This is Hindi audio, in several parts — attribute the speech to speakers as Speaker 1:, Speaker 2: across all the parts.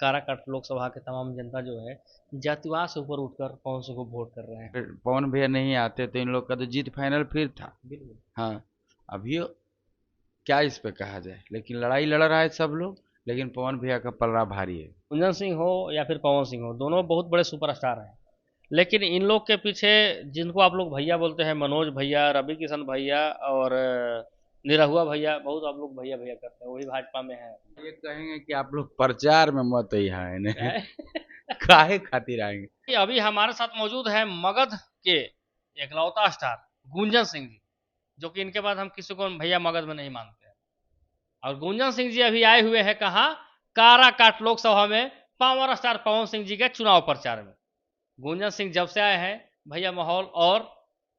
Speaker 1: काराकाट लोकसभा के तमाम जनता जो है जातिवाद से ऊपर उठकर पवन सिंह को वोट कर रहे हैं।
Speaker 2: फिर पवन भैया नहीं आते तो इन लोग का तो जीत फाइनल फिर था।
Speaker 1: बिल्कुल।
Speaker 2: हाँ। अभी क्या इस पे कहा जाए, लेकिन लड़ाई लड़ रहा है सब लोग, लेकिन पवन भैया का पलड़ा भारी है।
Speaker 1: गुंजन सिंह हो या फिर पवन सिंह हो, दोनों बहुत बड़े सुपरस्टार हैं। लेकिन इन लोग के पीछे जिनको आप लोग भैया बोलते हैं, मनोज भैया, रवि किशन भैया और निरहुआ भैया, बहुत आप लोग भैया भैया करते हैं, वही भाजपा में है।
Speaker 2: ये कहेंगे कि आप लोग प्रचार में मत यहाँ है काहे खातिर आएंगे।
Speaker 1: अभी हमारे साथ मौजूद है मगध के एकलौता स्टार गुंजन सिंह जी, जो कि इनके बाद हम किसी को भैया मगध में नहीं मानते हैं। और गुंजन सिंह जी अभी आए हुए हैं कहाँ, काराकाट लोकसभा में पावर स्टार पवन सिंह जी के चुनाव प्रचार में। गुंजन सिंह जब से आए हैं भैया, माहौल और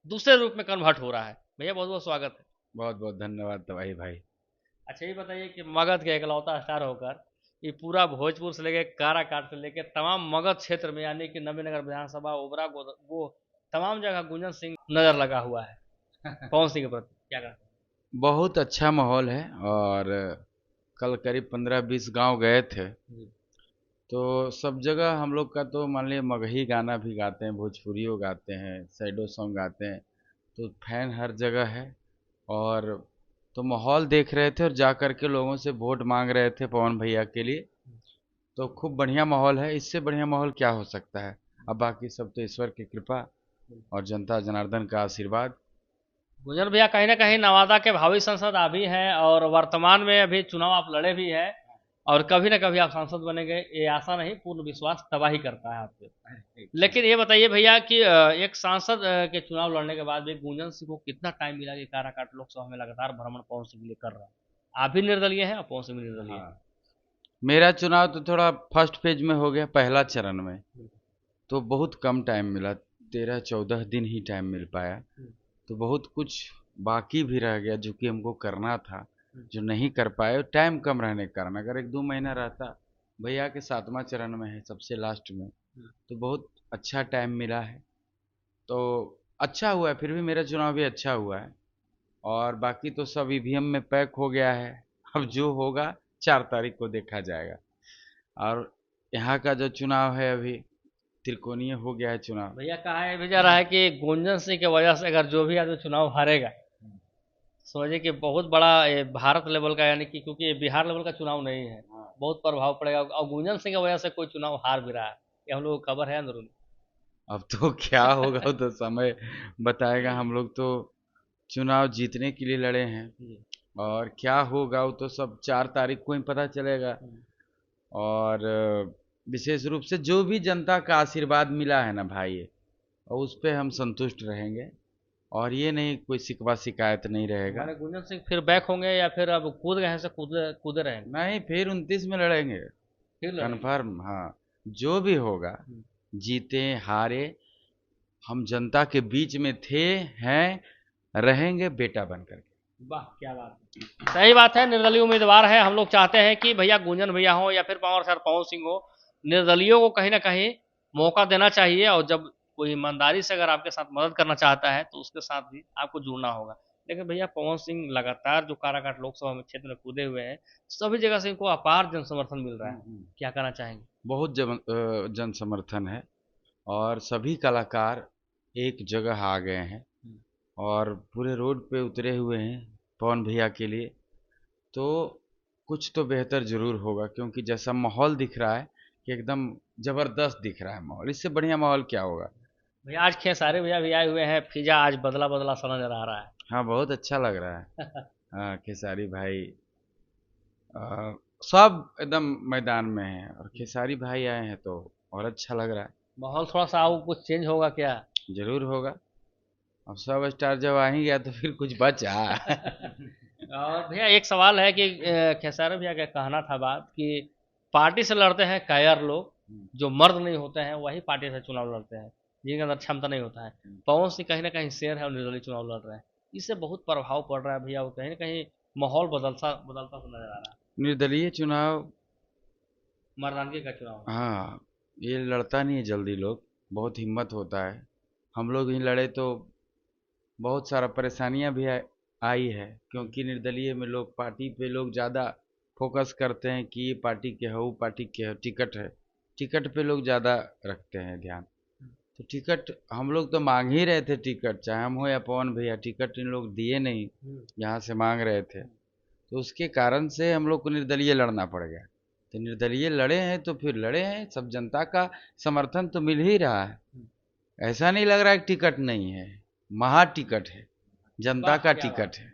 Speaker 1: दूसरे रूप में कन्वर्ट हो रहा है। भैया बहुत बहुत स्वागत है।
Speaker 2: बहुत बहुत धन्यवाद तबाही भाई।
Speaker 1: अच्छा ये बताइए कि मगध के एकलौता स्टार होकर ये पूरा भोजपुर से लेकर काराकाट से लेकर तमाम मगध क्षेत्र में, यानी कि नवीनगर विधानसभा, ओबरा, वो तमाम जगह गुंजन सिंह नजर लगा हुआ है। पवन सिंह के प्रति क्या कहते
Speaker 2: बहुत अच्छा माहौल है। और कल करीब 15-20 गांव गए थे,
Speaker 1: हैं?
Speaker 2: तो सब जगह हम लोग का तो मान लिया मगही गाना भी गाते हैं, भोजपुरियों गाते हैं, सैडो सॉन्ग गाते हैं, तो फैन हर जगह है। और तो माहौल देख रहे थे और जा कर के लोगों से वोट मांग रहे थे पवन भैया के लिए। तो खूब बढ़िया माहौल है, इससे बढ़िया माहौल क्या हो सकता है। अब बाकी सब तो ईश्वर की कृपा और जनता जनार्दन का आशीर्वाद।
Speaker 1: गुंजन भैया कहीं ना कहीं नवादा के भावी सांसद आप भी हैं और वर्तमान में अभी चुनाव आप लड़े भी हैं, और कभी ना कभी आप सांसद बनेंगे, ये आशा नहीं पूर्ण विश्वास तबाही करता है आपके। लेकिन ये बताइए भैया कि एक सांसद के चुनाव लड़ने के बाद भी गुंजन सिंह को कितना टाइम मिला कि काराकाट लोकसभा में लगातार भ्रमण पवन सिंह के लिए कर रहा है? आप भी निर्दलीय हैं और पवन सिंह भी निर्दलीय है।
Speaker 2: हाँ, मेरा चुनाव तो थोड़ा फर्स्ट फेज में हो गया, पहला चरण में तो बहुत कम टाइम मिला, 13-14 दिन ही टाइम मिल पाया। तो बहुत कुछ बाकी भी रह गया जो कि हमको करना था, जो नहीं कर पाए टाइम कम रहने के कारण। अगर 1-2 महीना रहता, भैया के 7वां चरण में है सबसे लास्ट में, तो बहुत अच्छा टाइम मिला है। तो अच्छा हुआ है, फिर भी मेरा चुनाव भी अच्छा हुआ है। और बाकी तो सब ईवीएम में पैक हो गया है। अब जो होगा 4 तारीख को देखा जाएगा। और यहाँ का जो चुनाव है अभी त्रिकोणीय हो गया है चुनाव।
Speaker 1: भैया कहा है भेजा रहा है कि गुंजन सिंह की वजह से अगर जो भी आदमी चुनाव हारेगा, समझिए कि बहुत बड़ा ये भारत लेवल का, यानी कि क्योंकि ये बिहार लेवल का चुनाव नहीं है,
Speaker 2: हाँ।
Speaker 1: बहुत प्रभाव पड़ेगा। और गुंजन सिंह की वजह से कोई चुनाव हार भी रहा है, ये हम लोग को खबर है अंदरूनी।
Speaker 2: अब तो क्या होगा वो तो समय बताएगा। हम लोग तो चुनाव जीतने के लिए लड़े हैं,
Speaker 1: जी।
Speaker 2: और क्या होगा वो तो सब 4 तारीख को ही पता चलेगा। और विशेष रूप से जो भी जनता का आशीर्वाद मिला है ना भाई, और उस पे हम संतुष्ट रहेंगे। और ये नहीं, कोई शिकवा शिकायत नहीं रहेगा।
Speaker 1: हमारे गुंजन सिंह फिर बैक होंगे या फिर अब कूद गए हैं से कूदे कूदे रहेंगे?
Speaker 2: नहीं, फिर 29 में लड़ेंगे,
Speaker 1: फिर लड़ेंगे।
Speaker 2: कन्फर्म। हाँ, जो भी होगा, जीते हारे, हम जनता के बीच में थे, हैं, रहेंगे बेटा बन करके।
Speaker 1: वाह क्या बात है, सही बात है। निर्दलीय उम्मीदवार है, हम लोग चाहते हैं कि भैया गुंजन भैया हो या फिर पावर सर पवन सिंह हो, निर्दलीयों को कहीं ना कहीं मौका देना चाहिए। और जब कोई ईमानदारी से अगर आपके साथ मदद करना चाहता है तो उसके साथ भी आपको जुड़ना होगा। लेकिन भैया पवन सिंह लगातार जो काराकाट लोकसभा में क्षेत्र में कूदे हुए हैं, सभी जगह से इनको अपार जन समर्थन मिल रहा है, क्या कहना चाहेंगे?
Speaker 2: बहुत जन समर्थन है, और सभी कलाकार एक जगह आ गए हैं और पूरे रोड पे उतरे हुए हैं पवन भैया के लिए। तो कुछ तो बेहतर जरूर होगा, क्योंकि जैसा माहौल दिख रहा है कि एकदम जबरदस्त दिख रहा है माहौल। इससे बढ़िया माहौल क्या होगा।
Speaker 1: भैया आज खेसारी भैया भी आए हुए हैं, फिजा आज बदला बदला सा नजर आ रहा
Speaker 2: हाँ, बहुत अच्छा लग रहा है। हाँ, खेसारी भाई सब एकदम मैदान में हैं, और
Speaker 1: है।
Speaker 2: खेसारी भाई आए हैं तो और अच्छा लग रहा है।
Speaker 1: माहौल थोड़ा सा और कुछ चेंज होगा क्या?
Speaker 2: जरूर होगा। अब सब स्टार जब आ ही गया तो फिर कुछ बचा
Speaker 1: और भैया एक सवाल है कि खेसारी भैया का कहना था बात कि पार्टी से लड़ते हैं कायर लोग, जो मर्द नहीं होते हैं वही पार्टी से चुनाव लड़ते हैं, जिनके अंदर क्षमता नहीं होता है। पवन सिंह कहीं ना कहीं शेर है और निर्दलीय चुनाव लड़ रहे हैं, इससे बहुत प्रभाव पड़ रहा है भैया, वो कहीं ना कहीं माहौल बदलता बदलता सा नजर आ रहा है।
Speaker 2: निर्दलीय चुनाव।
Speaker 1: मर्दानगी का चुनाव है।
Speaker 2: हाँ, ये लड़ता नहीं है जल्दी लोग, बहुत हिम्मत होता है। हम लोग ही लड़े तो बहुत सारा परेशानियां भी आई है, क्योंकि निर्दलीय में लोग, पार्टी पे लोग ज़्यादा फोकस करते हैं कि ये पार्टी के हो, वो पार्टी के हो, टिकट है, टिकट पे लोग ज़्यादा रखते हैं ध्यान। तो टिकट हम लोग तो मांग ही रहे थे, टिकट चाहे हम हो या पवन भैया, टिकट इन लोग दिए नहीं, यहाँ से मांग रहे थे। तो उसके कारण से हम लोग को निर्दलीय लड़ना पड़ गया। तो निर्दलीय लड़े हैं तो फिर लड़े हैं, सब जनता का समर्थन तो मिल ही रहा है। ऐसा नहीं लग रहा है कि टिकट नहीं है, महा टिकट है, जनता का टिकट है।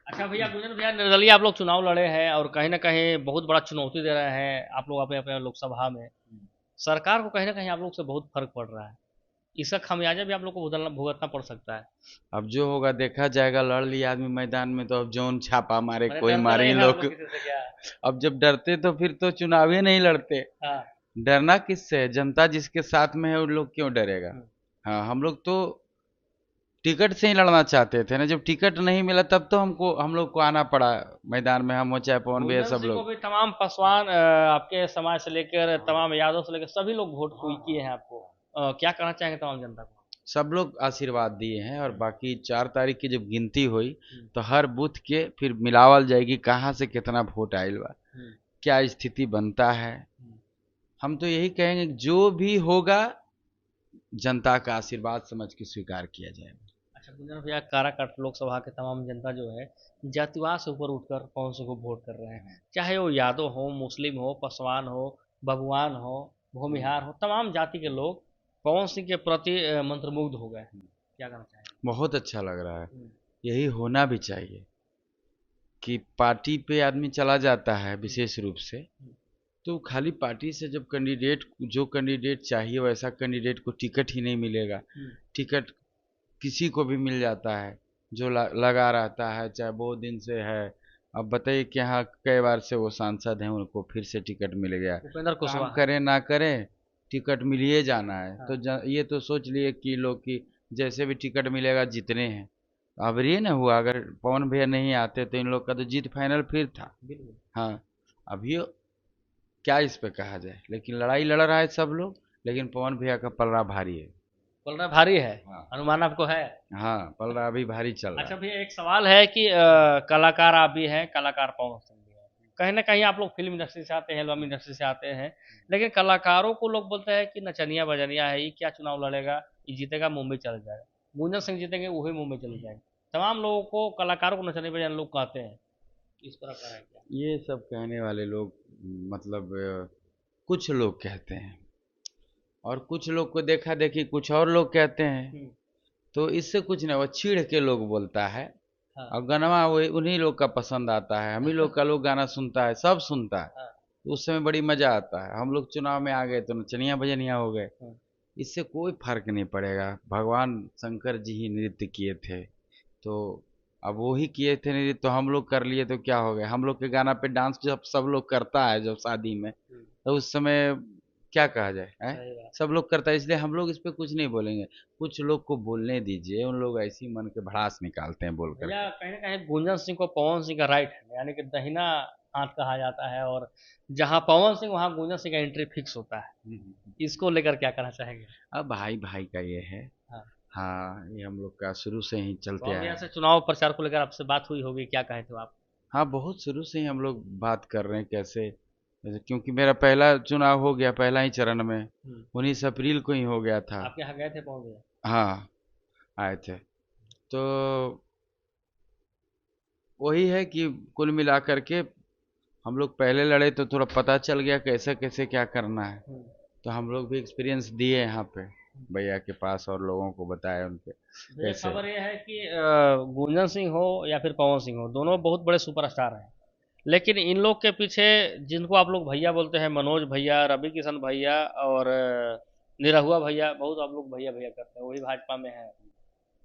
Speaker 1: अच्छा भैया, गुंजन भैया, निर्दलीय आप लोग चुनाव लड़े हैं और कहीं ना कहीं बहुत बड़ा चुनौती दे रहे हैं आप लोग अपने अपने लोकसभा में। सरकार को कहीं ना कहीं आप लोग से बहुत फर्क पड़ रहा है, इसका खामियाजा भी आप लोग को भुगतना पड़ सकता है।
Speaker 2: अब जो होगा देखा जाएगा। लड़ लिया आदमी मैदान में तो अब जौन छापा मारे
Speaker 1: मैंने
Speaker 2: कोई
Speaker 1: डरते
Speaker 2: मारे
Speaker 1: नहीं
Speaker 2: इन
Speaker 1: हैं आप
Speaker 2: लोग।
Speaker 1: लोग किसी से क्या?
Speaker 2: अब जब डरते तो फिर तो चुनाव ही नहीं लड़ते।
Speaker 1: हाँ।
Speaker 2: डरना किससे है? जनता जिसके साथ में है उन लोग क्यों डरेगा। हाँ, हम लोग तो टिकट से ही लड़ना चाहते थे ना। जब टिकट नहीं मिला तब तो हम लोग को आना पड़ा मैदान में, हम हो चाहे पवन भैया
Speaker 1: गुंजन
Speaker 2: सब
Speaker 1: सिंह को
Speaker 2: लोग।
Speaker 1: भी तमाम पासवान आपके समाज से लेकर तमाम यादव से लेकर सभी लोग वोट किए हैं आपको। क्या कहना चाहेंगे तमाम जनता को?
Speaker 2: सब लोग आशीर्वाद दिए हैं और बाकी 4 तारीख की जब गिनती हुई तो हर बूथ के फिर मिलावल जाएगी कहाँ से कितना वोट आयल बा, क्या स्थिति बनता है। हम तो यही कहेंगे कि जो भी होगा जनता का आशीर्वाद समझ के स्वीकार किया जाएगा।
Speaker 1: अच्छा गुंजन भैया, काराकाट लोकसभा के तमाम जनता जो है जातिवाद से ऊपर उठकर पवन सिंह को वोट कर रहे हैं, चाहे वो यादव हो, मुस्लिम हो, पासवान हो, बबुआन हो, भूमिहार हो, तमाम जाति के लोग पवन सिंह के प्रति मंत्रमुग्ध हो गए। क्या कहना चाहेंगे?
Speaker 2: बहुत अच्छा लग रहा है, यही होना भी चाहिए कि पार्टी पे आदमी चला जाता है विशेष रूप से, तो खाली पार्टी से जब जो कैंडिडेट चाहिए वैसा कैंडिडेट को टिकट ही नहीं मिलेगा। टिकट किसी को भी मिल जाता है जो लगा रहता है, चाहे बहुत दिन से है। अब बताइए कि यहाँ कई बार से वो सांसद हैं, उनको फिर से टिकट मिल गया।
Speaker 1: उपेंद्र
Speaker 2: काम
Speaker 1: कुशवाहा।
Speaker 2: करें ना करें टिकट मिल ही जाना है।
Speaker 1: हाँ।
Speaker 2: तो ये तो सोच लिए कि लोग कि जैसे भी टिकट मिलेगा जितने हैं। अब ये ना हुआ, अगर पवन भैया नहीं आते तो इन लोग का तो जीत फाइनल फिर था।
Speaker 1: बिल्कुल।
Speaker 2: हाँ, अभी क्या इस पे कहा जाए, लेकिन लड़ाई लड़ रहा है सब लोग, लेकिन पवन भैया का पलड़ा भारी है।
Speaker 1: पलड़ा भारी है।
Speaker 2: हाँ।
Speaker 1: अनुमान आपको है?
Speaker 2: हाँ, पलड़ा अभी भारी चल रहा
Speaker 1: अच्छा
Speaker 2: है।
Speaker 1: भैया, एक सवाल है कि कलाकार आप भी हैं, कलाकार पवन सिंह भी हैं, कहीं ना कहीं आप लोग फिल्म इंडस्ट्री से आते हैं, फिल्म इंडस्ट्री से आते हैं, लेकिन कलाकारों को लोग बोलते हैं कि नचनिया बजनिया है, ये क्या चुनाव लड़ेगा, ये जीतेगा मुंबई चले जाएगा, गुंजन सिंह जीतेंगे वही मुंबई चले जाएंगे। तमाम लोगों को, कलाकारों को नचनिया बजाने लोग कहते हैं, इस पर आपका राय क्या?
Speaker 2: ये सब कहने वाले लोग, मतलब कुछ लोग कहते हैं और कुछ लोग को देखा देखी कुछ और लोग कहते हैं। तो इससे कुछ नहीं, वो छीड़ के लोग बोलता है।
Speaker 1: हाँ।
Speaker 2: और गाना वो उन्हीं लोग का पसंद आता है, हम ही लोग का लोग गाना सुनता है, सब सुनता है।
Speaker 1: हाँ।
Speaker 2: तो उस समय बड़ी मजा आता है। हम लोग चुनाव में आ गए तो नचनिया भजनिया हो गए,
Speaker 1: हाँ।
Speaker 2: इससे कोई फर्क नहीं पड़ेगा। भगवान शंकर जी ही नृत्य किए थे, तो अब वो ही किए थे नृत्य, तो हम लोग कर लिए तो क्या हो गया। हम लोग के गाना पे डांस जब सब लोग करता है जब शादी में, तो उस समय क्या कहा जाए
Speaker 1: सही बात।
Speaker 2: सब लोग करता है, इसलिए हम लोग इस पे कुछ नहीं बोलेंगे। कुछ लोग को बोलने दीजिए, उन लोग ऐसी मन के भड़ास निकालते हैं बोल कर।
Speaker 1: भैया कहीं ना कहीं गुंजन सिंह को पवन सिंह का राइट है, यानी कि दहिना हाथ कहा जाता है, और जहां पवन सिंह वहां गुंजन सिंह का एंट्री फिक्स होता है। इसको लेकर क्या कहना चाहेंगे?
Speaker 2: अब भाई भाई का ये है।
Speaker 1: हाँ।
Speaker 2: हाँ, ये हम लोग का शुरू से ही चलते
Speaker 1: पवन
Speaker 2: आया
Speaker 1: भैया
Speaker 2: है।
Speaker 1: से चुनाव प्रचार को लेकर आपसे बात हुई होगी, क्या कहे थे आप?
Speaker 2: हाँ, बहुत शुरू से ही हम लोग बात कर रहे हैं कैसे, जैसे क्योंकि मेरा पहला चुनाव हो गया पहला ही चरण में, 19 अप्रैल को ही हो गया था।
Speaker 1: आपके यहाँ गए थे पवन भैया?
Speaker 2: हाँ, आए थे। तो वही है कि कुल मिलाकर के हम लोग पहले लड़े तो थोड़ा पता चल गया कैसे कैसे क्या करना है। तो हम लोग भी एक्सपीरियंस दिए यहाँ पे भैया के पास और लोगों को बताया उनके
Speaker 1: भैया
Speaker 2: कैसे।
Speaker 1: खबर ये है कि गुंजन सिंह हो या फिर पवन सिंह हो, दोनों बहुत बड़े सुपरस्टार हैं, लेकिन इन लोग के पीछे जिनको आप लोग भैया बोलते हैं, मनोज भैया, रवि किशन भैया और निरहुआ भैया, बहुत आप लोग भैया भैया करते हैं, वही भाजपा में है।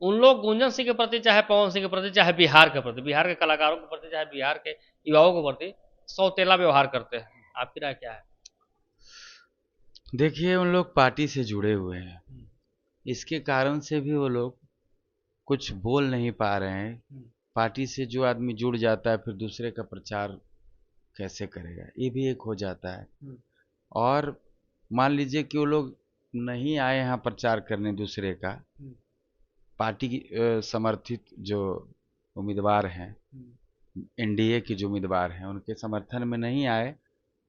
Speaker 1: उन लोग गुंजन सिंह के प्रति, चाहे पवन सिंह के प्रति, चाहे बिहार के प्रति, बिहार के कलाकारों के प्रति, चाहे बिहार के युवाओं के प्रति सौतेला व्यवहार करते हैं। आपकी राय क्या है?
Speaker 2: देखिए, उन लोग पार्टी से जुड़े हुए हैं, इसके कारण से भी वो लोग कुछ बोल नहीं पा रहे हैं। पार्टी से जो आदमी जुड़ जाता है फिर दूसरे का प्रचार कैसे करेगा, ये भी एक हो जाता है। और मान लीजिए कि वो लोग नहीं आए यहाँ प्रचार करने दूसरे का, पार्टी की समर्थित जो उम्मीदवार हैं एनडीए के जो उम्मीदवार हैं उनके समर्थन में नहीं आए,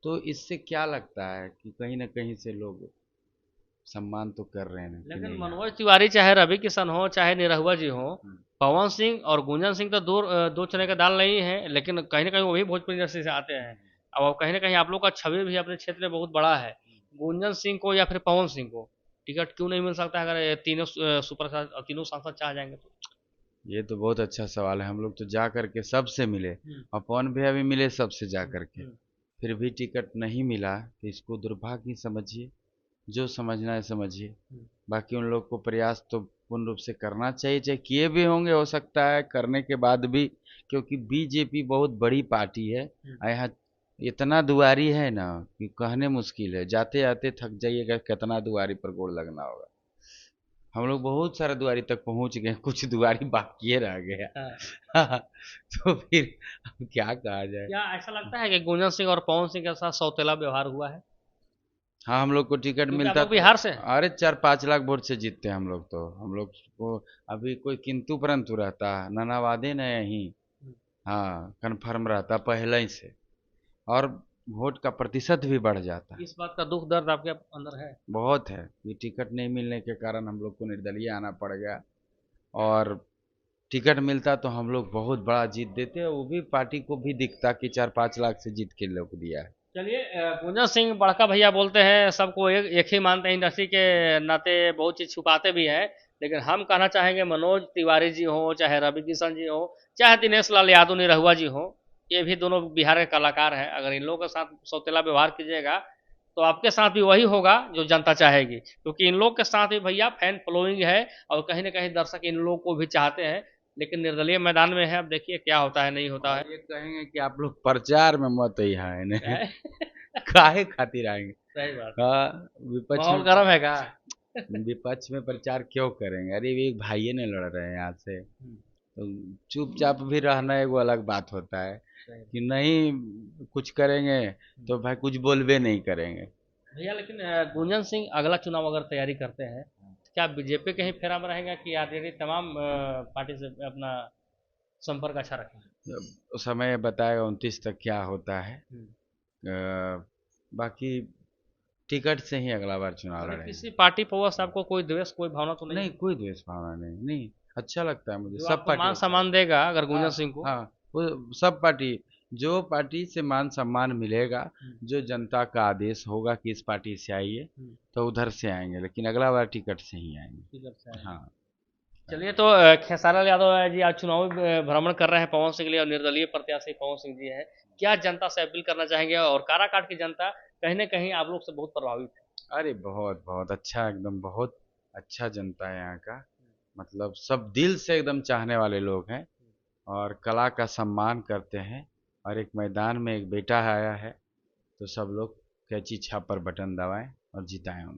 Speaker 2: तो इससे क्या लगता है कि कहीं ना कहीं से लोग सम्मान तो कर रहे हैं कि
Speaker 1: लेकिन
Speaker 2: नहीं
Speaker 1: मनोज तिवारी चाहे रवि किशन हो चाहे निरहुआ जी हो,
Speaker 2: हम्म,
Speaker 1: पवन सिंह और गुंजन सिंह तो दो चने का दाल नहीं है, लेकिन कहीं ना कहीं वो भी भोजपुरी इंडस्ट्री से आते हैं। और कहीं ना कहीं आप लोग का छवि भी अपने क्षेत्र में बहुत बड़ा है। गुंजन सिंह को या फिर पवन सिंह को टिकट क्यों नहीं मिल सकता है? अगर ये तीनों सुपर और तीनों सांसद चाह जाएंगे तो।
Speaker 2: ये तो बहुत अच्छा सवाल है। हम लोग तो जा करके सबसे मिले,
Speaker 1: हम्म,
Speaker 2: और पवन भैया भी मिले सबसे जा
Speaker 1: हम्म,
Speaker 2: करके, फिर भी टिकट नहीं मिला, तो इसको दुर्भाग्य ही समझिए, जो समझना है समझिए।
Speaker 1: हम्म,
Speaker 2: बाकी उन लोग को प्रयास तो पूर्ण रूप से करना चाहिए, चाहे किए भी होंगे, हो सकता है करने के बाद भी, क्योंकि बीजेपी बहुत बड़ी पार्टी है
Speaker 1: हम्म।
Speaker 2: और यहाँ इतना दुआरी है ना कि कहने मुश्किल है, जाते जाते थक जाइएगा कितना दुआरी पर गोड़ लगना होगा। हम लोग बहुत सारे दुआरी तक पहुंच गए, कुछ दुआरी बाकी रह
Speaker 1: हाँ।
Speaker 2: गया। तो फिर अब क्या कहा जाए।
Speaker 1: क्या ऐसा लगता है कि गुंजन सिंह और पवन सिंह के साथ सौतेला व्यवहार हुआ है?
Speaker 2: हाँ, हम लोग को टिकट
Speaker 1: क्योंकि आप
Speaker 2: मिलता
Speaker 1: लोग
Speaker 2: तो
Speaker 1: बिहार से हैं।
Speaker 2: अरे 4-5 लाख वोट से जीतते हैं हम लोग, तो हम लोग को अभी कोई किंतु परंतु रहता, ननावादे न यहीं। हाँ, कन्फर्म रहता पहले ही से, और वोट का प्रतिशत भी बढ़ जाता।
Speaker 1: इस बात का दुख दर्द आपके अंदर है?
Speaker 2: बहुत है, ये टिकट नहीं मिलने के कारण हम लोग को निर्दलीय आना पड़ गया, और टिकट मिलता तो हम लोग बहुत बड़ा जीत देते, और वो भी पार्टी को भी दिखता कि 4-5 लाख से जीत के लोग दिया है।
Speaker 1: चलिए, गुंजन सिंह बड़का भैया बोलते हैं, सबको एक ही मानते हैं, इंडस्ट्री के नाते बहुत चीज छुपाते भी हैं। लेकिन हम कहना चाहेंगे, मनोज तिवारी जी हो चाहे रवि किशन जी हो चाहे दिनेश लाल यादव निरहुआ जी हो, ये भी दोनों बिहार के कलाकार हैं। अगर इन लोगों के साथ सौतेला व्यवहार कीजिएगा तो आपके साथ भी वही होगा जो जनता चाहेगी, क्योंकि इन लोग के साथ भी भैया फैन फॉलोइंग है, और कहीं ना कहीं दर्शक इन लोग को भी चाहते हैं। लेकिन निर्दलीय मैदान में है, अब देखिए क्या होता है नहीं होता है।
Speaker 2: और ये कहेंगे कि आप लोग प्रचार में मत ही है ने,
Speaker 1: है?
Speaker 2: काहे खातिर आएंगे।
Speaker 1: सही बात।
Speaker 2: हाँ, विपक्ष
Speaker 1: माहौल
Speaker 2: में,
Speaker 1: गर्म है का?
Speaker 2: विपक्ष में प्रचार क्यों करेंगे? अरे एक भाई ने लड़ रहे हैं यहाँ से,
Speaker 1: हम्म,
Speaker 2: तो चुपचाप भी रहना एक वो अलग बात होता है,
Speaker 1: सही।
Speaker 2: कि नहीं कुछ करेंगे तो भाई कुछ बोलबे नहीं करेंगे।
Speaker 1: भैया, लेकिन गुंजन सिंह अगला चुनाव अगर तैयारी करते हैं, क्या बीजेपी के ही फेरा में रहेगा कि आरजेडी तमाम पार्टी से अपना संपर्क अच्छा रखेंगे?
Speaker 2: जब समय बताएगा 29 तक क्या होता है।
Speaker 1: हम्म।
Speaker 2: बाकी टिकट से ही अगला बार चुनाव
Speaker 1: अगर
Speaker 2: लड़ेंगे।
Speaker 1: किसी पार्टी पर वह आपको कोई द्वेष कोई भावना तो नहीं
Speaker 2: नहीं,
Speaker 1: है?
Speaker 2: कोई द्वेष भावना नहीं, नहीं, अच्छा लगता है मुझे,
Speaker 1: जो
Speaker 2: सब
Speaker 1: आपको
Speaker 2: पार्टी
Speaker 1: मान
Speaker 2: अच्छा
Speaker 1: सम्मान
Speaker 2: लगता
Speaker 1: देगा अगर
Speaker 2: है।
Speaker 1: गुंजन
Speaker 2: हाँ,
Speaker 1: सिंह को?
Speaker 2: हाँ, वो सब पार्टी, जो पार्टी से मान सम्मान मिलेगा,
Speaker 1: हम्म,
Speaker 2: जो जनता का आदेश होगा कि इस पार्टी से आइए,
Speaker 1: हम्म,
Speaker 2: तो उधर से आएंगे, लेकिन अगला बार टिकट से ही आएंगे।
Speaker 1: ठीक है, अच्छा है।
Speaker 2: हाँ।
Speaker 1: चलिए, तो खेसारी यादव जी आज चुनावी भ्रमण कर रहे हैं पवन सिंह के लिए, और निर्दलीय प्रत्याशी पवन सिंह जी हैं। क्या जनता से अपील करना चाहेंगे? और काराकाट की जनता कहीं ना कहीं आप लोग से बहुत प्रभावित है।
Speaker 2: अरे बहुत बहुत अच्छा, एकदम बहुत अच्छा जनता है यहाँ का, मतलब सब दिल से एकदम चाहने वाले लोग हैं, और कला का सम्मान करते हैं, और एक मैदान में एक बेटा आया है, तो सब लोग कैंची छाप पर बटन दबाएं और जिताएं उनको।